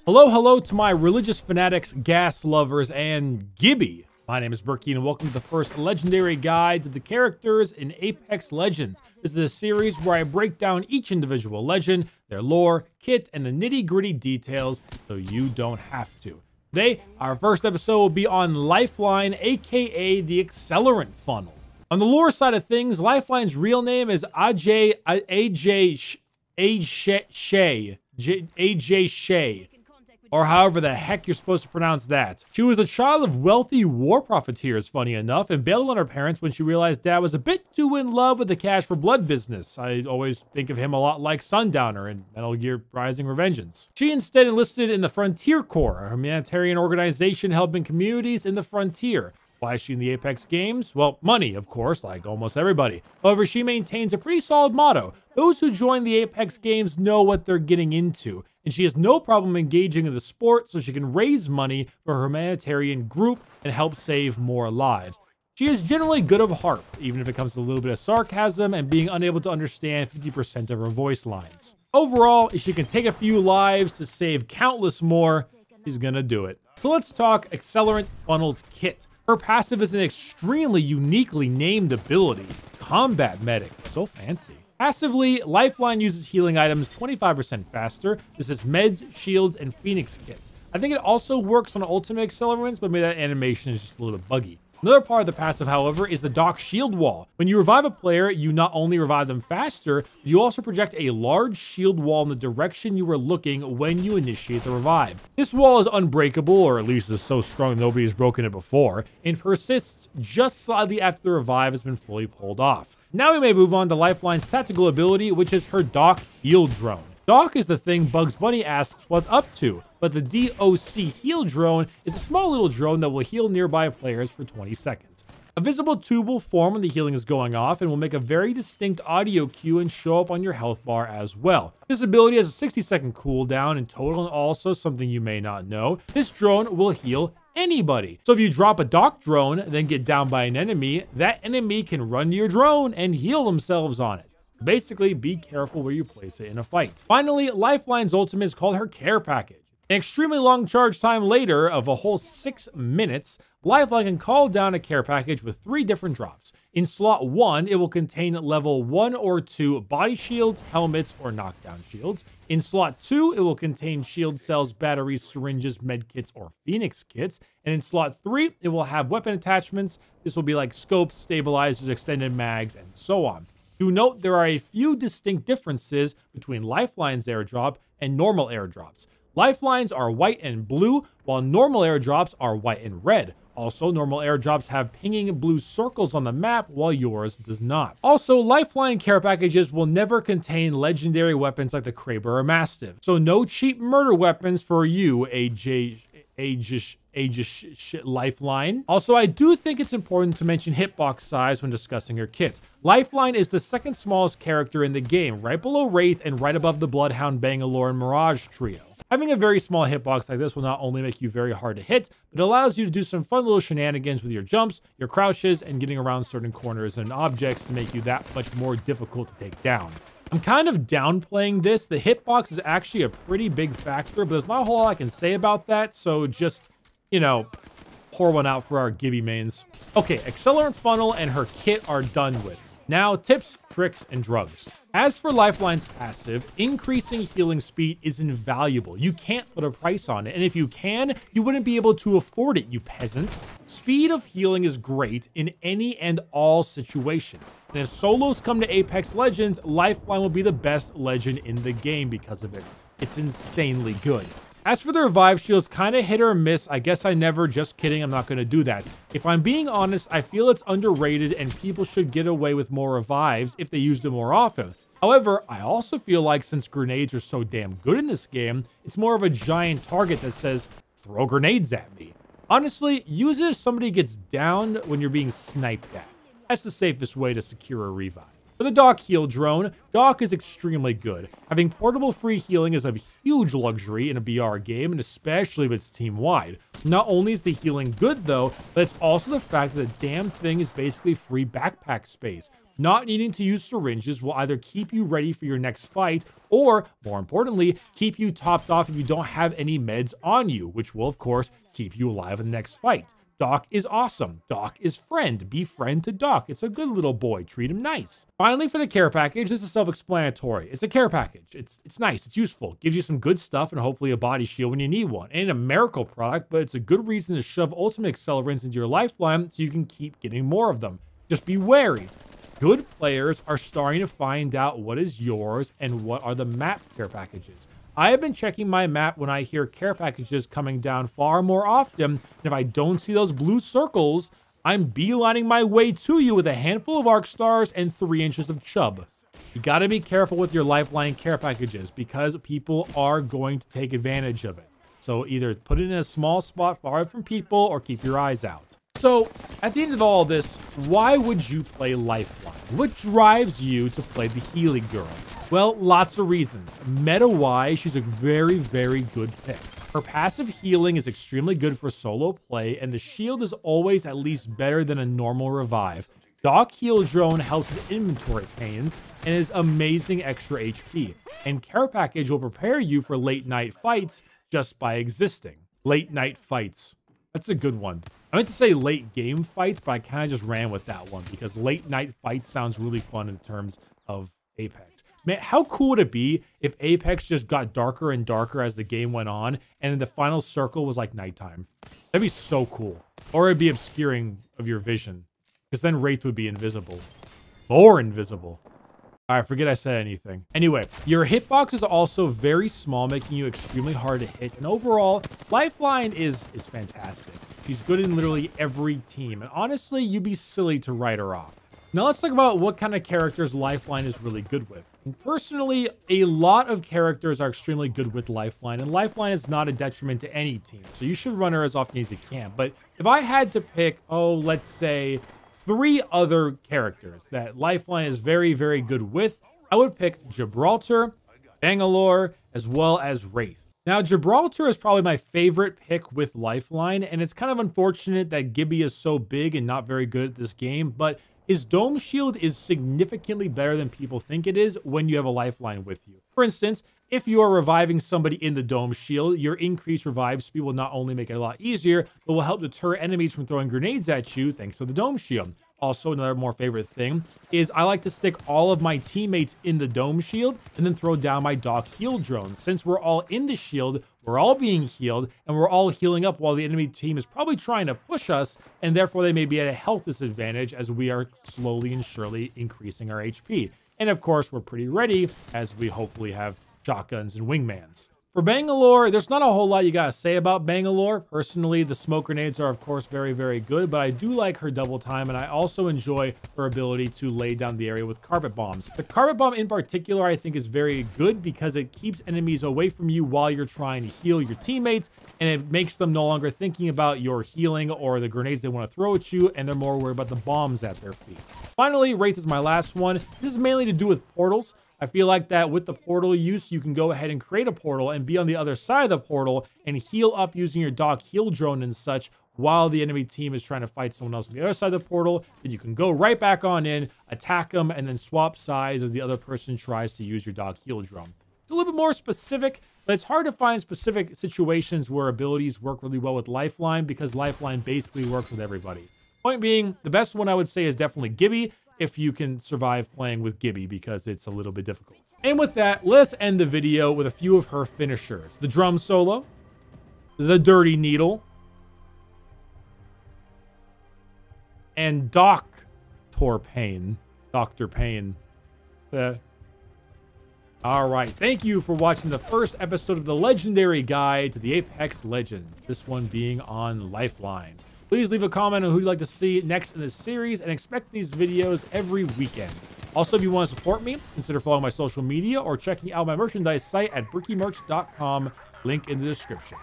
Hello to my religious fanatics, gas lovers, and Gibby. My name is Burkeen, and welcome to the first legendary guide to the characters in Apex Legends. This is a series where I break down each individual legend, their lore, kit, and the nitty-gritty details so you don't have to. Today, our first episode will be on Lifeline, aka the Accelerant Funnel. On the lore side of things, Lifeline's real name is AJ Shay, or however the heck you're supposed to pronounce that. She was the child of wealthy war profiteers, funny enough, and bailed on her parents when she realized dad was a bit too in love with the cash for blood business. I always think of him a lot like Sundowner in Metal Gear Rising: Revengeance. She instead enlisted in the Frontier Corps, a humanitarian organization helping communities in the frontier. Why is she in the Apex games? Well, money, of course, like almost everybody. However, she maintains a pretty solid motto. Those who join the Apex games know what they're getting into, and she has no problem engaging in the sport so she can raise money for her humanitarian group and help save more lives. She is generally good of heart, even if it comes to a little bit of sarcasm and being unable to understand 50% of her voice lines. Overall, if she can take a few lives to save countless more, she's gonna do it. So let's talk Accelerant Funnel's kit. Her passive is an extremely uniquely named ability, Combat Medic. So fancy. Passively, Lifeline uses healing items 25% faster. This is meds, shields, and phoenix kits. I think it also works on ultimate accelerants, but maybe that animation is just a little bit buggy. Another part of the passive, however, is the Doc Shield Wall. When you revive a player, you not only revive them faster, but you also project a large shield wall in the direction you were looking when you initiate the revive. This wall is unbreakable, or at least is so strong nobody has broken it before, and persists just slightly after the revive has been fully pulled off. Now we may move on to Lifeline's tactical ability, which is her Doc Heal Drone. Doc is the thing Bugs Bunny asks what's up to, but the DOC Heal Drone is a small little drone that will heal nearby players for 20 seconds. A visible tube will form when the healing is going off and will make a very distinct audio cue and show up on your health bar as well. This ability has a 60-second cooldown in total, and also something you may not know, this drone will heal anybody. So if you drop a Doc drone, then get down by an enemy, that enemy can run to your drone and heal themselves on it. Basically, be careful where you place it in a fight. Finally, Lifeline's ultimate is called her Care Package. An extremely long charge time later of a whole 6 minutes, Lifeline can call down a care package with 3 different drops. In slot 1, it will contain level 1 or 2 body shields, helmets, or knockdown shields. In slot 2, it will contain shield cells, batteries, syringes, medkits, or phoenix kits. And in slot 3, it will have weapon attachments. This will be like scopes, stabilizers, extended mags, and so on. Do note there are a few distinct differences between Lifeline's airdrop and normal airdrops. Lifelines are white and blue, while normal airdrops are white and red. Also, normal airdrops have pinging blue circles on the map, while yours does not. Also, Lifeline care packages will never contain legendary weapons like the Kraber or Mastiff. So no cheap murder weapons for you, Lifeline. Also, I do think it's important to mention hitbox size when discussing her kit. Lifeline is the second smallest character in the game, right below Wraith and right above the Bloodhound, Bangalore, and Mirage trio. Having a very small hitbox like this will not only make you very hard to hit, but it allows you to do some fun little shenanigans with your jumps, your crouches, and getting around certain corners and objects to make you that much more difficult to take down. I'm kind of downplaying this. The hitbox is actually a pretty big factor, but there's not a whole lot I can say about that, so just, you know, pour one out for our Gibby mains. Okay, Accelerant Funnel and her kit are done with. Now, tips, tricks, and drugs. As for Lifeline's passive, increasing healing speed is invaluable. You can't put a price on it, and if you can, you wouldn't be able to afford it, you peasant. Speed of healing is great in any and all situations, and if solos come to Apex Legends, Lifeline will be the best legend in the game because of it. It's insanely good. As for the revive shields, kind of hit or miss. I guess I never, just kidding, I'm not going to do that. If I'm being honest, I feel it's underrated and people should get away with more revives if they used it more often. However, I also feel like since grenades are so damn good in this game, it's more of a giant target that says, throw grenades at me. Honestly, use it if somebody gets downed when you're being sniped at. That's the safest way to secure a revive. For the Doc Heal Drone, Doc is extremely good. Having portable free healing is a huge luxury in a BR game, and especially if it's team-wide. Not only is the healing good though, but it's also the fact that the damn thing is basically free backpack space. Not needing to use syringes will either keep you ready for your next fight, or, more importantly, keep you topped off if you don't have any meds on you, which will, of course, keep you alive in the next fight. Doc is awesome. Doc is friend. Be friend to Doc. It's a good little boy. Treat him nice. Finally, for the care package, this is self-explanatory. It's a care package. It's nice. It's useful. Gives you some good stuff and hopefully a body shield when you need one. It ain't a miracle product, but it's a good reason to shove ultimate accelerants into your lifeline so you can keep getting more of them. Just be wary. Good players are starting to find out what is yours and what are the map care packages. I have been checking my map when I hear care packages coming down far more often, and if I don't see those blue circles, I'm beelining my way to you with a handful of arc stars and 3 inches of chub. You gotta be careful with your lifeline care packages because people are going to take advantage of it. So either put it in a small spot far from people or keep your eyes out. So, at the end of all this, why would you play Lifeline? What drives you to play the Healing Girl? Well, lots of reasons. Meta-wise, she's a very, very good pick. Her passive healing is extremely good for solo play, and the shield is always at least better than a normal revive. Doc Heal Drone helps with inventory pains and is amazing extra HP. And Care Package will prepare you for late night fights just by existing. Late night fights. That's a good one. I meant to say late game fights, but I kind of just ran with that one because late night fights sounds really fun in terms of Apex. Man, how cool would it be if Apex just got darker and darker as the game went on and the final circle was like nighttime? That'd be so cool. Or it'd be obscuring of your vision because then Wraith would be invisible. More invisible. All right, forget I said anything. Anyway, your hitbox is also very small, making you extremely hard to hit. And overall, Lifeline is fantastic. She's good in literally every team. And honestly, you'd be silly to write her off. Now let's talk about what kind of characters Lifeline is really good with. And personally, a lot of characters are extremely good with Lifeline, and Lifeline is not a detriment to any team. So you should run her as often as you can. But if I had to pick, let's say 3 other characters that Lifeline is very, very good with, I would pick Gibraltar, Bangalore, as well as Wraith. Now, Gibraltar is probably my favorite pick with Lifeline, and it's kind of unfortunate that Gibby is so big and not very good at this game, but his Dome Shield is significantly better than people think it is when you have a Lifeline with you. For instance, if you are reviving somebody in the Dome Shield, your increased revive speed will not only make it a lot easier, but will help deter enemies from throwing grenades at you thanks to the Dome Shield. Also, another more favorite thing is I like to stick all of my teammates in the Dome Shield and then throw down my Doc Heal Drone. Since we're all in the shield, we're all being healed, and we're all healing up while the enemy team is probably trying to push us, and therefore they may be at a health disadvantage as we are slowly and surely increasing our HP. And of course, we're pretty ready as we hopefully have shotguns and wingmans. For Bangalore, there's not a whole lot you gotta say about Bangalore. Personally, the smoke grenades are of course very, very good, but I do like her double time, and I also enjoy her ability to lay down the area with carpet bombs. The carpet bomb in particular, I think is very good because it keeps enemies away from you while you're trying to heal your teammates, and it makes them no longer thinking about your healing or the grenades they want to throw at you, and they're more worried about the bombs at their feet. Finally, Wraith is my last one. This is mainly to do with portals. I feel like that with the portal use, you can go ahead and create a portal and be on the other side of the portal and heal up using your Doc Heal Drone and such while the enemy team is trying to fight someone else on the other side of the portal. Then you can go right back on in, attack them, and then swap sides as the other person tries to use your Doc Heal Drone. It's a little bit more specific, but it's hard to find specific situations where abilities work really well with Lifeline because Lifeline basically works with everybody. Point being, the best one I would say is definitely Gibby, if you can survive playing with Gibby because it's a little bit difficult. And with that, let's end the video with a few of her finishers. The drum solo, the dirty needle, and Dr. Payne. Dr. Payne. All right, thank you for watching the first episode of the Legendary Guide to the Apex Legends, this one being on Lifeline. Please leave a comment on who you'd like to see next in this series and expect these videos every weekend. Also, if you want to support me, consider following my social media or checking out my merchandise site at brickymerch.com, link in the description.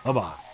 Bye-bye.